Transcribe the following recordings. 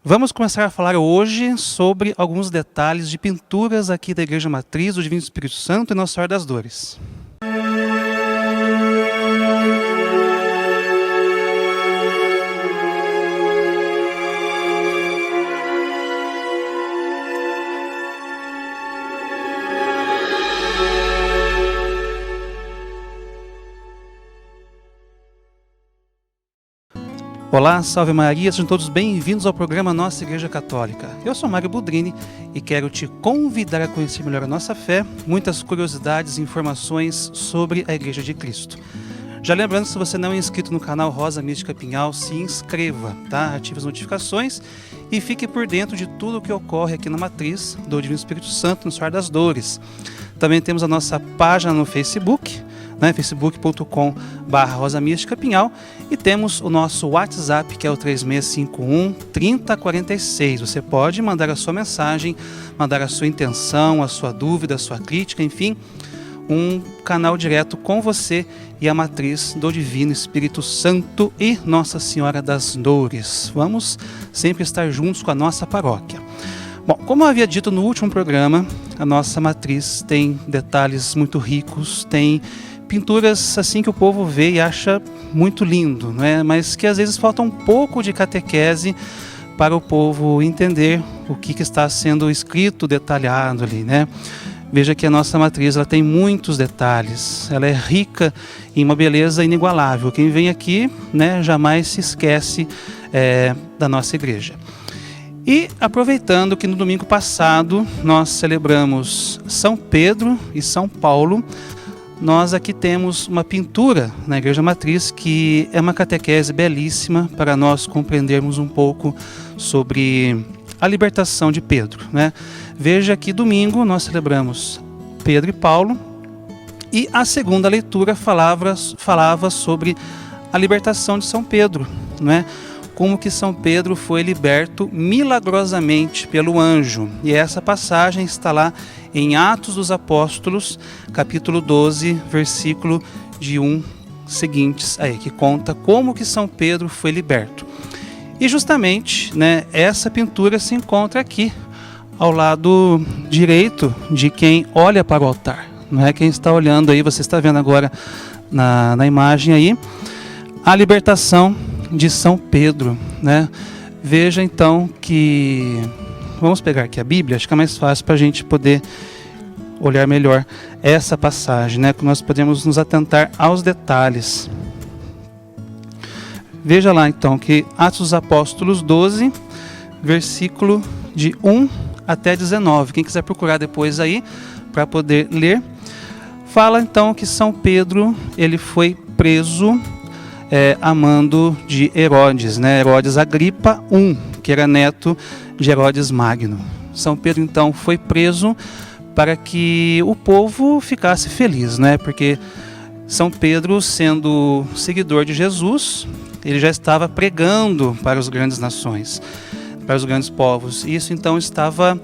Vamos começar a falar hoje sobre alguns detalhes de pinturas aqui da Igreja Matriz do Divino Espírito Santo e Nossa Senhora das Dores. Olá, salve Maria, sejam todos bem-vindos ao programa Nossa Igreja Católica. Eu sou Mário Budrini e quero te convidar a conhecer melhor a nossa fé, muitas curiosidades e informações sobre a Igreja de Cristo. Já lembrando, se você não é inscrito no canal Rosa Mística Pinhal, se inscreva, tá? Ative as notificações e fique por dentro de tudo o que ocorre aqui na Matriz do Divino Espírito Santo, no Senhor das Dores. Também temos a nossa página no Facebook, facebook.com/Rosa Mística Pinhal, e temos o nosso WhatsApp, que é o 3651-3046. Você pode mandar a sua mensagem, mandar a sua intenção, a sua dúvida, a sua crítica, enfim, um canal direto com você e a Matriz do Divino Espírito Santo e Nossa Senhora das Dores. Vamos sempre estar juntos com a nossa paróquia. Bom, como eu havia dito no último programa, a nossa Matriz tem detalhes muito ricos, tem pinturas assim que o povo vê e acha muito lindo, né? Mas que às vezes falta um pouco de catequese para o povo entender o que está sendo escrito, detalhado ali, né? Veja que a nossa Matriz ela tem muitos detalhes, ela é rica em uma beleza inigualável. Quem vem aqui, né, jamais se esquece da nossa igreja. E aproveitando que no domingo passado nós celebramos São Pedro e São Paulo, nós aqui temos uma pintura na Igreja Matriz que é uma catequese belíssima para nós compreendermos um pouco sobre a libertação de Pedro, né? Veja que domingo nós celebramos Pedro e Paulo e a segunda leitura falava sobre a libertação de São Pedro, né? Como que São Pedro foi liberto milagrosamente pelo anjo. E essa passagem está lá em Atos dos Apóstolos, capítulo 12, versículo de 1 seguintes, aí, que conta como que São Pedro foi liberto. E justamente, né, essa pintura se encontra aqui, ao lado direito de quem olha para o altar. Não é quem está olhando aí, você está vendo agora na imagem aí, a libertação de São Pedro, né? Veja então que... Vamos pegar aqui a Bíblia, acho que é mais fácil para a gente poder olhar melhor essa passagem, né? Que nós podemos nos atentar aos detalhes. Veja lá então que Atos dos Apóstolos 12, versículo de 1 até 19. Quem quiser procurar depois aí para poder ler, fala então que São Pedro ele foi preso a mando de Herodes, né? Herodes Agripa I, que era neto de Herodes Magno. São Pedro então foi preso para que o povo ficasse feliz, né? Porque São Pedro, sendo seguidor de Jesus, ele já estava pregando para as grandes nações, para os grandes povos. E isso então estava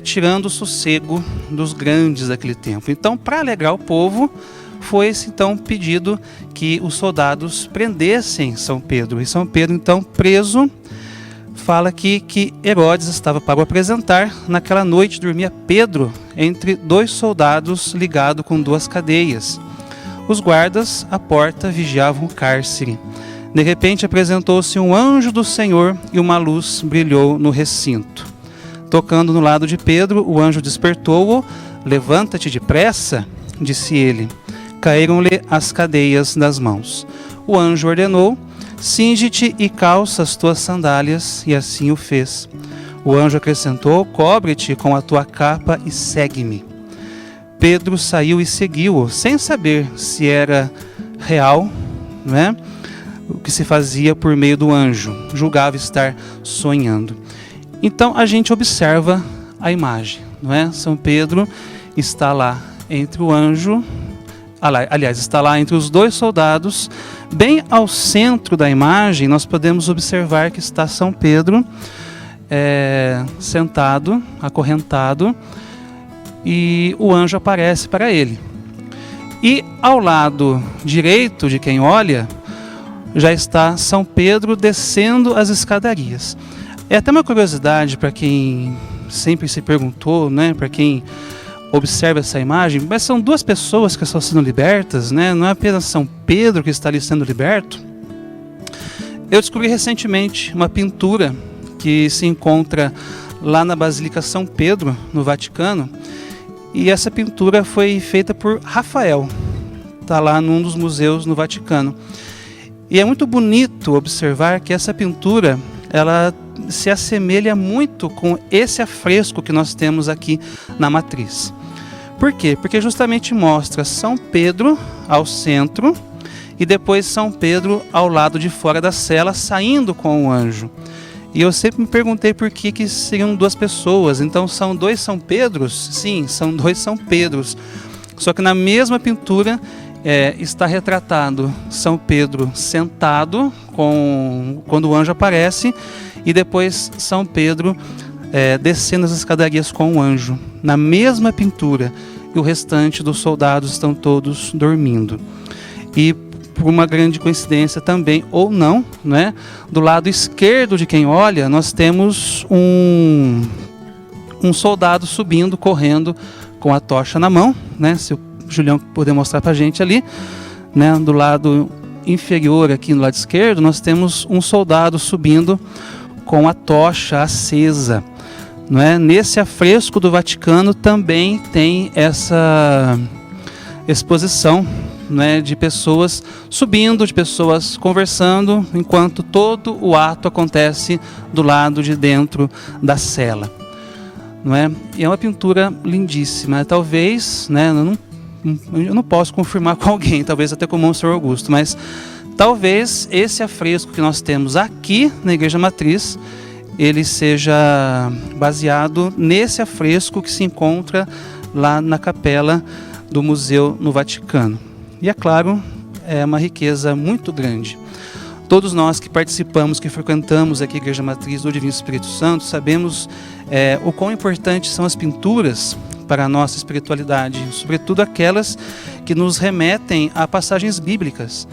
tirando o sossego dos grandes daquele tempo. Então, para alegrar o povo, foi esse então pedido que os soldados prendessem São Pedro. E São Pedro então preso, fala aqui que Herodes estava para o apresentar. Naquela noite dormia Pedro entre dois soldados ligado com duas cadeias. Os guardas à porta vigiavam o cárcere. De repente apresentou-se um anjo do Senhor e uma luz brilhou no recinto. Tocando no lado de Pedro, o anjo despertou-o. Levanta-te depressa, disse ele. Caíram-lhe as cadeias das mãos. O anjo ordenou: cinge-te e calça as tuas sandálias, e assim o fez. O anjo acrescentou: cobre-te com a tua capa e segue-me. Pedro saiu e seguiu-o, sem saber se era real, né, o que se fazia por meio do anjo. Julgava estar sonhando. Então a gente observa a imagem, não é? São Pedro está lá entre o anjo, aliás, está lá entre os dois soldados. Bem ao centro da imagem, nós podemos observar que está São Pedro sentado, acorrentado, e o anjo aparece para ele. E ao lado direito de quem olha, já está São Pedro descendo as escadarias. É até uma curiosidade para quem sempre se perguntou, né, para quem observa essa imagem, mas são duas pessoas que estão sendo libertas, né? Não é apenas São Pedro que está ali sendo liberto. Eu descobri recentemente uma pintura que se encontra lá na Basílica São Pedro, no Vaticano, e essa pintura foi feita por Rafael, está lá num dos museus no Vaticano. E é muito bonito observar que essa pintura, ela se assemelha muito com esse afresco que nós temos aqui na matriz. Por quê? Porque justamente mostra São Pedro ao centro e depois São Pedro ao lado de fora da cela, saindo com o anjo. E eu sempre me perguntei por que seriam duas pessoas. Então são dois São Pedros? Sim, são dois São Pedros. Só que na mesma pintura está retratado São Pedro sentado quando o anjo aparece, e depois São Pedro descendo as escadarias com o anjo, na mesma pintura, e o restante dos soldados estão todos dormindo. E por uma grande coincidência também, ou não, né, do lado esquerdo de quem olha, nós temos um soldado subindo, correndo com a tocha na mão, né, se o Julião puder mostrar para a gente ali, né, do lado inferior aqui no lado esquerdo, nós temos um soldado subindo com a tocha acesa. Não é? Nesse afresco do Vaticano também tem essa exposição, né, de pessoas subindo, de pessoas conversando, enquanto todo o ato acontece do lado de dentro da cela. Não é? E é uma pintura lindíssima. Talvez, né, eu não posso confirmar com alguém, talvez até com o Monsenhor Augusto, mas talvez esse afresco que nós temos aqui na Igreja Matriz, ele seja baseado nesse afresco que se encontra lá na capela do museu no Vaticano. E é claro, é uma riqueza muito grande. Todos nós que participamos, que frequentamos aqui a Igreja Matriz do Divino Espírito Santo, sabemos o quão importantes são as pinturas para a nossa espiritualidade, sobretudo aquelas que nos remetem a passagens bíblicas.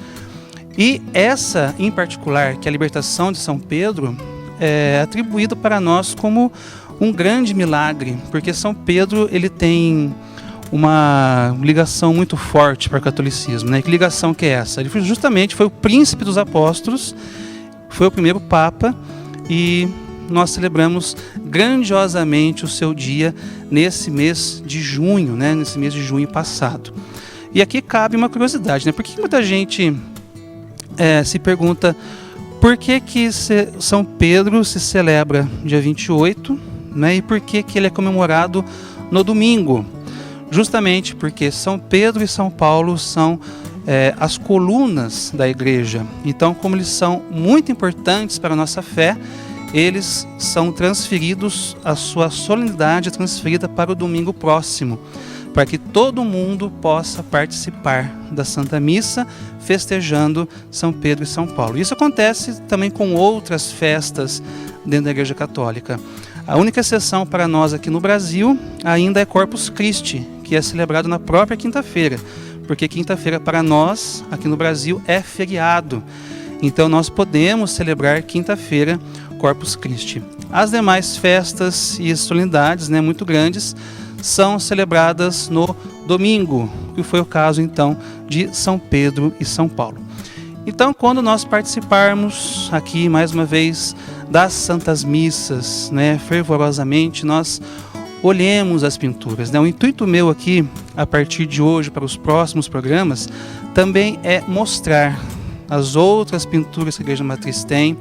E essa, em particular, que é a libertação de São Pedro, é atribuído para nós como um grande milagre, porque São Pedro ele tem uma ligação muito forte para o catolicismo, né? Que ligação que é essa? Ele justamente foi o príncipe dos apóstolos, foi o primeiro papa, e nós celebramos grandiosamente o seu dia nesse mês de junho, né? Nesse mês de junho passado. E aqui cabe uma curiosidade, né? Por que muita gente se pergunta por que São Pedro se celebra dia 28, né? E por que ele é comemorado no domingo? Justamente porque São Pedro e São Paulo são as colunas da igreja. Então, como eles são muito importantes para a nossa fé, eles são transferidos, a sua solenidade é transferida para o domingo próximo, para que todo mundo possa participar da Santa Missa, festejando São Pedro e São Paulo. Isso acontece também com outras festas dentro da Igreja Católica. A única exceção para nós aqui no Brasil ainda é Corpus Christi, que é celebrado na própria quinta-feira, porque quinta-feira para nós, aqui no Brasil, é feriado. Então nós podemos celebrar quinta-feira Corpus Christi. As demais festas e solenidades, né, muito grandes, são celebradas no domingo, que foi o caso então de São Pedro e São Paulo. Então, quando nós participarmos aqui mais uma vez das Santas Missas, né, fervorosamente, nós olhemos as pinturas, né? O intuito meu aqui, a partir de hoje, para os próximos programas, também é mostrar as outras pinturas que a Igreja Matriz tem,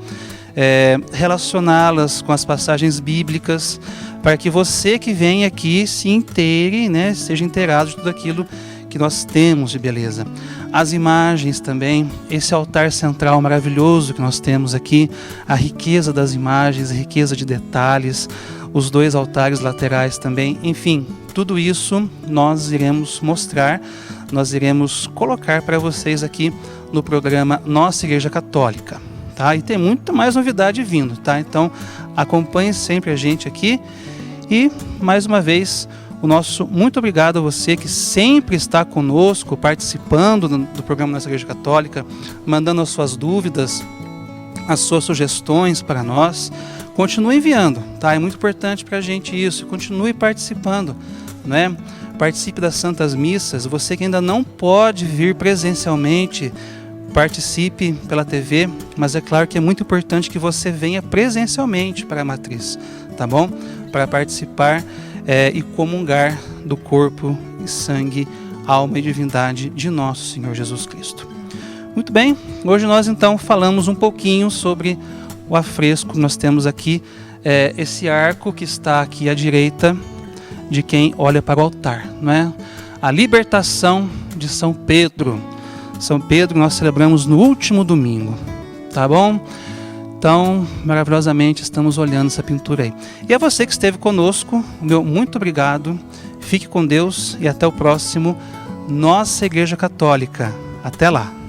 relacioná-las com as passagens bíblicas, para que você que vem aqui se inteire, né, seja inteirado de tudo aquilo que nós temos de beleza. As imagens também, esse altar central maravilhoso que nós temos aqui, a riqueza das imagens, a riqueza de detalhes, os dois altares laterais também, enfim, tudo isso nós iremos mostrar, nós iremos colocar para vocês aqui no programa Nossa Igreja Católica, tá? E tem muito mais novidade vindo, tá? Então acompanhe sempre a gente aqui e, mais uma vez, o nosso muito obrigado a você que sempre está conosco, participando do programa Nossa Igreja Católica, mandando as suas dúvidas, as suas sugestões para nós. Continue enviando, tá? É muito importante para a gente isso. Continue participando, né? Participe das Santas Missas. Você que ainda não pode vir presencialmente, participe pela TV, mas é claro que é muito importante que você venha presencialmente para a matriz, tá bom? Para participar e comungar do corpo e sangue, alma e divindade de nosso Senhor Jesus Cristo. Muito bem, hoje nós então falamos um pouquinho sobre o afresco. Nós temos aqui esse arco que está aqui à direita de quem olha para o altar, não é? A libertação de São Pedro. São Pedro nós celebramos no último domingo, tá bom? Então, maravilhosamente estamos olhando essa pintura aí. E a você que esteve conosco, meu muito obrigado. Fique com Deus e até o próximo Nossa Igreja Católica. Até lá!